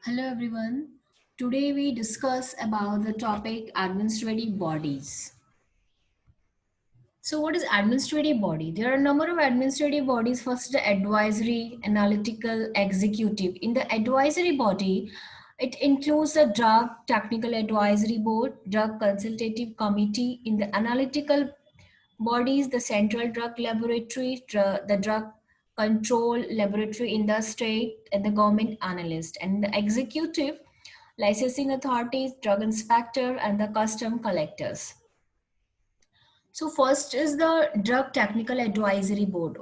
Hello everyone. Today we discuss about the topic administrative bodies. So what is administrative body? There are a number of administrative bodies. First, the advisory, analytical, executive. In the advisory body, it includes the Drug Technical Advisory Board, Drug Consultative Committee. In the analytical bodies, the Central Drug Laboratory, the Drug Control Laboratory in the state, and the government analyst. And the executive, licensing authorities, drug inspector, and the custom collectors. So first is the Drug Technical Advisory Board.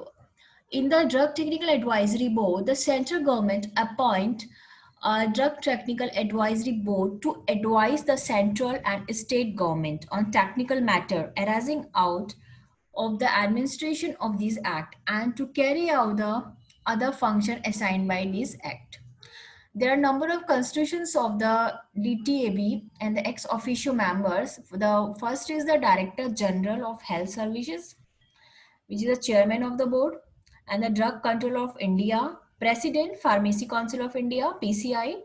In the Drug Technical Advisory Board, the central government appoint a Drug Technical Advisory Board to advise the central and state government on technical matter arising out of the administration of this act and to carry out the other function assigned by this act. There are a number of constitutions of the DTAB and the ex officio members. The first is the Director General of Health Services, which is the chairman of the board, and the Drug Control of India, President, Pharmacy Council of India, PCI,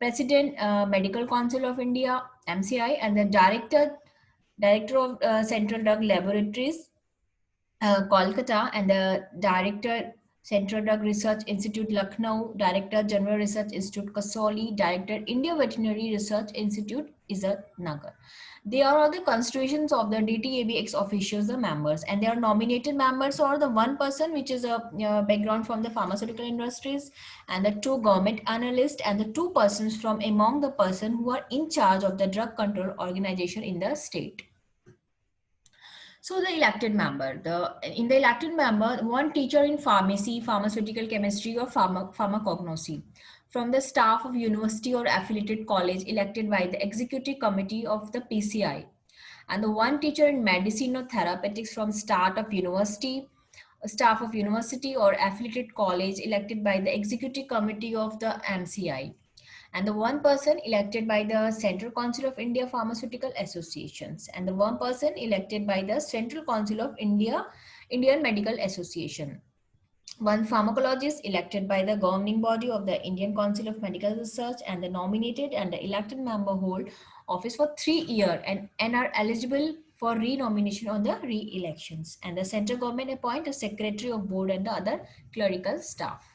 President, Medical Council of India, MCI, and the Director of Central Drug Laboratories, Kolkata, and the Director Central Drug Research Institute Lucknow, Director General Research Institute Kasoli, Director India Veterinary Research Institute Nagar. They are all the constitutions of the DTAB ex officios, the members, and they are nominated members or the one person which is a background from the pharmaceutical industries, and the two government analysts, and the two persons from among the person who are in charge of the drug control organization in the state. So the elected member, in the elected member, one teacher in pharmacy, pharmaceutical chemistry, or pharmacognosy from the staff of university or affiliated college elected by the executive committee of the PCI, and the one teacher in medicine or therapeutics from staff of university or affiliated college elected by the executive committee of the MCI, and the one person elected by the Central Council of India Pharmaceutical Associations, and the one person elected by the Central Council of Indian Medical Association. One pharmacologist elected by the governing body of the Indian Council of Medical Research, and the nominated and the elected member hold office for 3 years and are eligible for re-nomination on the re-elections. And the central government appoint a secretary of board and the other clerical staff.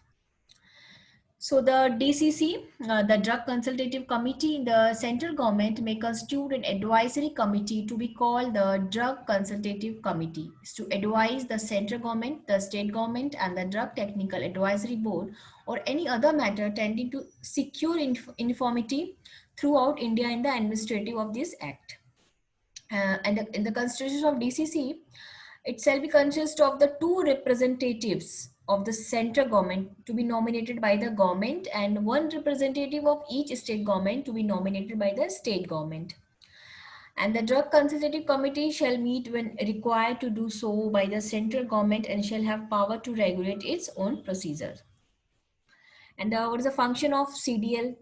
So the DCC, the Drug Consultative Committee, the central government may constitute an advisory committee to be called the Drug Consultative Committee. It's to advise the central government, the state government, and the Drug Technical Advisory Board or any other matter tending to secure uniformity throughout India in the administrative of this act. And in the constitution of DCC, itself consists of the two representatives of the central government to be nominated by the government and one representative of each state government to be nominated by the state government. And the Drug Consultative Committee shall meet when required to do so by the central government and shall have power to regulate its own procedures. And what is the function of CDL?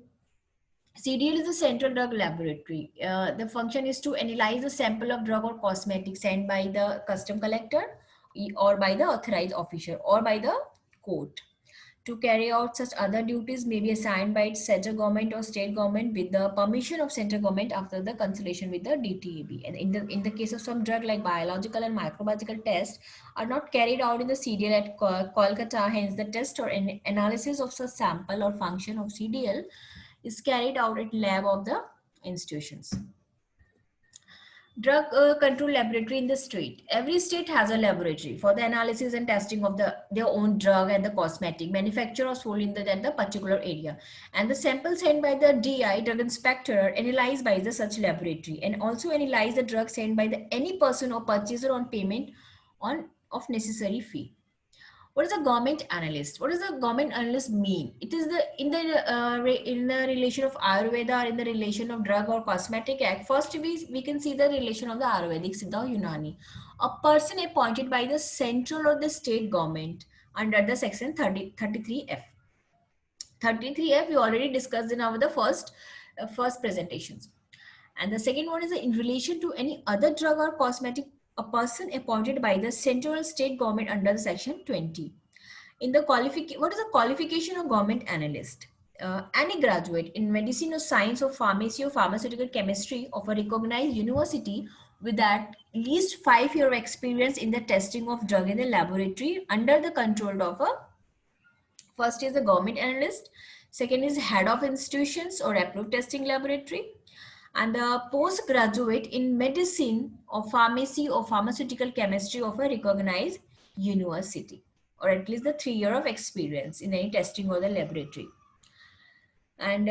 CDL is a central drug laboratory. The function is to analyze a sample of drug or cosmetic sent by the custom collector or by the authorized official or by the court. To carry out such other duties may be assigned by its central government or state government with the permission of central government after the consultation with the DTAB. And in the case of some drug like biological and microbiological tests are not carried out in the CDL at Kolkata, hence the test or analysis of such sample or function of CDL is carried out at lab of the institutions. Drug control laboratory in the state. Every state has a laboratory for the analysis and testing of their own drug and the cosmetic manufactured or sold in that particular area. And the samples sent by the DI, drug inspector, are analyzed by the such laboratory and also analyze the drug sent by the any person or purchaser on payment of necessary fee. What is a government analyst? What does a government analyst mean? It is in the relation of Ayurveda or in the relation of drug or cosmetic act. First, we can see the relation of the Ayurvedic Siddha or Unani. A person appointed by the central or the state government under the section 33F. 33F we already discussed in our the first presentations. And the second one is in relation to any other drug or cosmetic, a person appointed by the central state government under the section 20. In the what is the qualification of government analyst? any graduate in medicine or science or pharmacy or pharmaceutical chemistry of a recognized university with at least 5 years of experience in the testing of drug in the laboratory under the control of a first is the government analyst, second is head of institutions or approved testing laboratory, and the postgraduate in medicine or pharmacy or pharmaceutical chemistry of a recognized university, or at least the 3 year of experience in any testing or the laboratory. And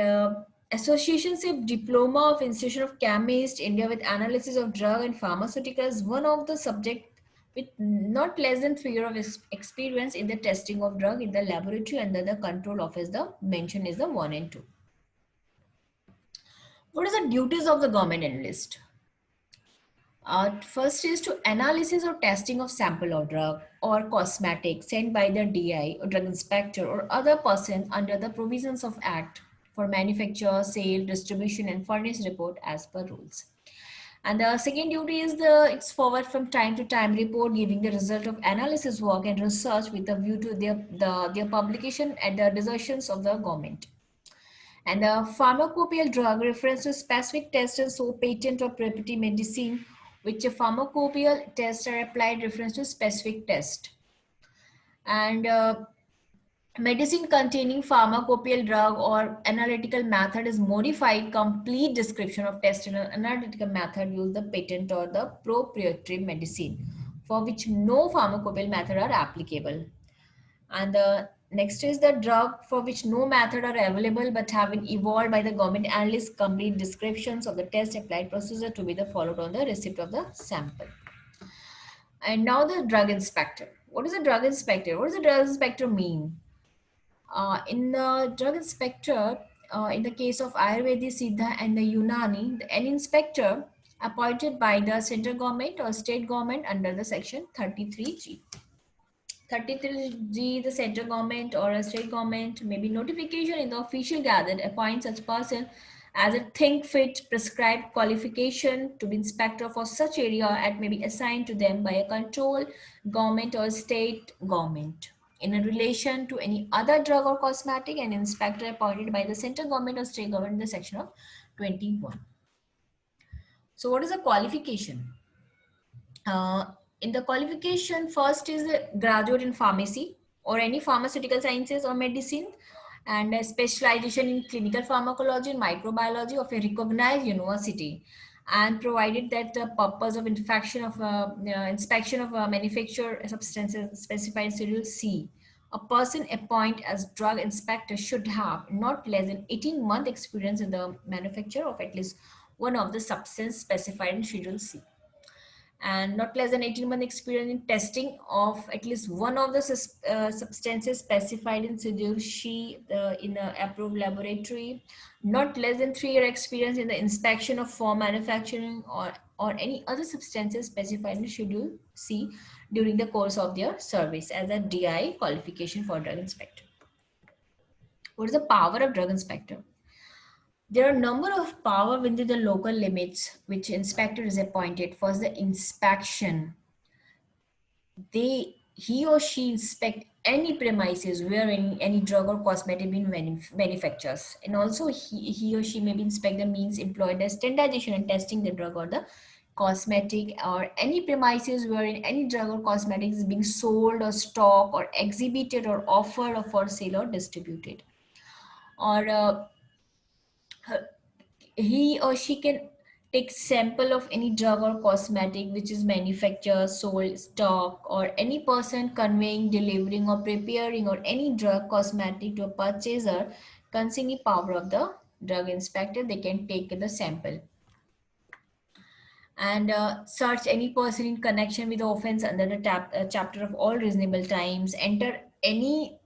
associationship diploma of Institution of Chemist India with analysis of drug and pharmaceuticals, one of the subject with not less than 3 years of experience in the testing of drug in the laboratory under the control of is the mention is the 1 and 2. What is the duties of the government analyst? First is to analysis or testing of sample or drug or cosmetic sent by the DI or drug inspector or other person under the provisions of Act for manufacture, sale, distribution and furnish report as per rules. And the second duty is it's forward from time to time report giving the result of analysis work and research with a view to their publication at the decisions of the government. And the pharmacopoeial drug refers to specific test and so patent or property medicine, which a pharmacopoeial tests are applied reference to specific test. And medicine containing pharmacopoeial drug or analytical method is modified. Complete description of test and analytical method use the patent or the proprietary medicine for which no pharmacopoeial method are applicable. And the next is the drug for which no method are available but have been evolved by the government analysts. Complete descriptions of the test applied procedure to be the followed on the receipt of the sample. And now the drug inspector. What is a drug inspector? What does a drug inspector mean? In the drug inspector, in the case of Ayurvedic, Siddha and the Unani, an inspector appointed by the central government or state government under the section 33G. 33G, the central government or a state government, maybe notification in the official gazette appoints such person as a think fit prescribed qualification to be inspector for such area and may be assigned to them by a control government or state government. In relation to any other drug or cosmetic, an inspector appointed by the central government or state government in the section of 21. So what is a qualification? In the qualification, first is a graduate in pharmacy or any pharmaceutical sciences or medicine, and a specialization in clinical pharmacology and microbiology of a recognized university, and provided that the purpose of inspection of manufactured substances specified in Schedule C, a person appointed as drug inspector should have not less than 18-month experience in the manufacture of at least one of the substance specified in Schedule C, and not less than 18-month experience in testing of at least one of the substances specified in Schedule C in an approved laboratory, not less than 3 year experience in the inspection of for manufacturing or any other substances specified in Schedule C during the course of their service as a DI qualification for drug inspector. What is the power of drug inspector? There are a number of power within the local limits which inspector is appointed. First, the inspection. He or she inspect any premises where any drug or cosmetic being manufactures, and also he or she may be inspect the means employed as standardization and testing the drug or the cosmetic, or any premises wherein any drug or cosmetic is being sold or stocked or exhibited or offered or for sale or distributed, or he or she can take sample of any drug or cosmetic which is manufactured, sold, stock, or any person conveying, delivering, or preparing or any drug cosmetic to a purchaser concerning power of the drug inspector. They can take the sample and search any person in connection with the offense under the chapter of all reasonable times. Enter any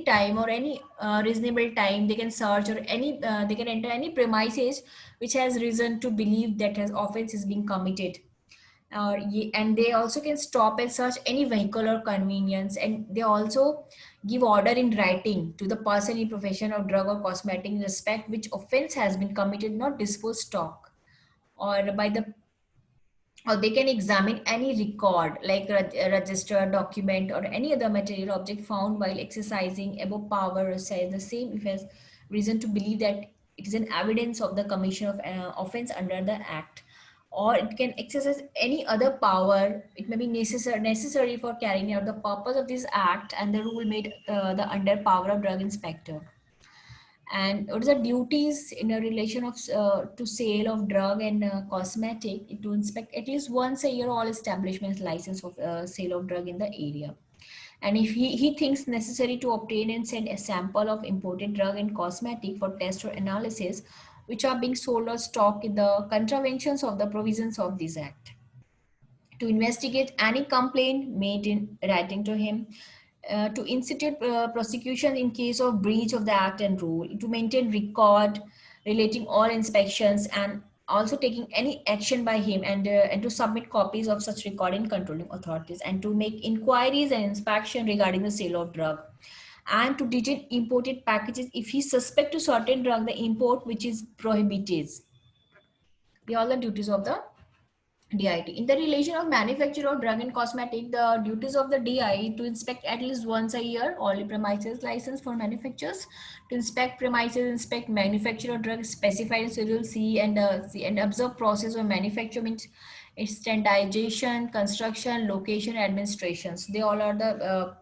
time or any reasonable time they can search, or any they can enter any premises which has reason to believe that has offense is being committed, and they also can stop and search any vehicle or convenience, and they also give order in writing to the person in profession of drug or cosmetic in respect which offense has been committed, not dispose stock, or by the or they can examine any record like a register, document, or any other material object found while exercising above power or say the same if has reason to believe that it is an evidence of the commission of offense under the act, or it can exercise any other power. It may be necessary for carrying out the purpose of this act, and the rule made the under power of drug inspector. And what is the duties in a relation of to sale of drug and cosmetic, to inspect at least once a year all establishments license of sale of drug in the area. And if he thinks necessary to obtain and send a sample of imported drug and cosmetic for test or analysis which are being sold or stock in the contraventions of the provisions of this act, to investigate any complaint made in writing to him, to institute prosecution in case of breach of the act and rule, to maintain record relating all inspections and also taking any action by him, and to submit copies of such record in controlling authorities, and to make inquiries and inspection regarding the sale of drug, and to detain imported packages if he suspect to certain drug the import which is prohibited. The all the duties of the DIT. In the relation of manufacture of drug and cosmetic, the duties of the DI to inspect at least once a year all the premises license for manufacturers, to inspect premises, inspect manufacture of drug specified in Schedule C, and observe process of manufacture means its standardization, construction, location, administrations. They all are the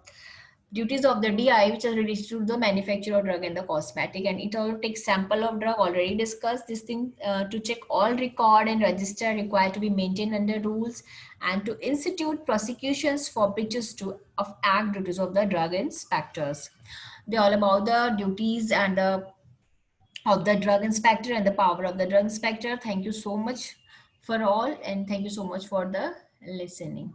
duties of the DI which are related to the manufacture of drug and the cosmetic, and it all takes sample of drug already discussed this thing, to check all record and register required to be maintained under rules, and to institute prosecutions for breaches to of act duties of the drug inspectors. They all about the duties and the of the drug inspector and the power of the drug inspector. Thank you so much for all, and thank you so much for the listening.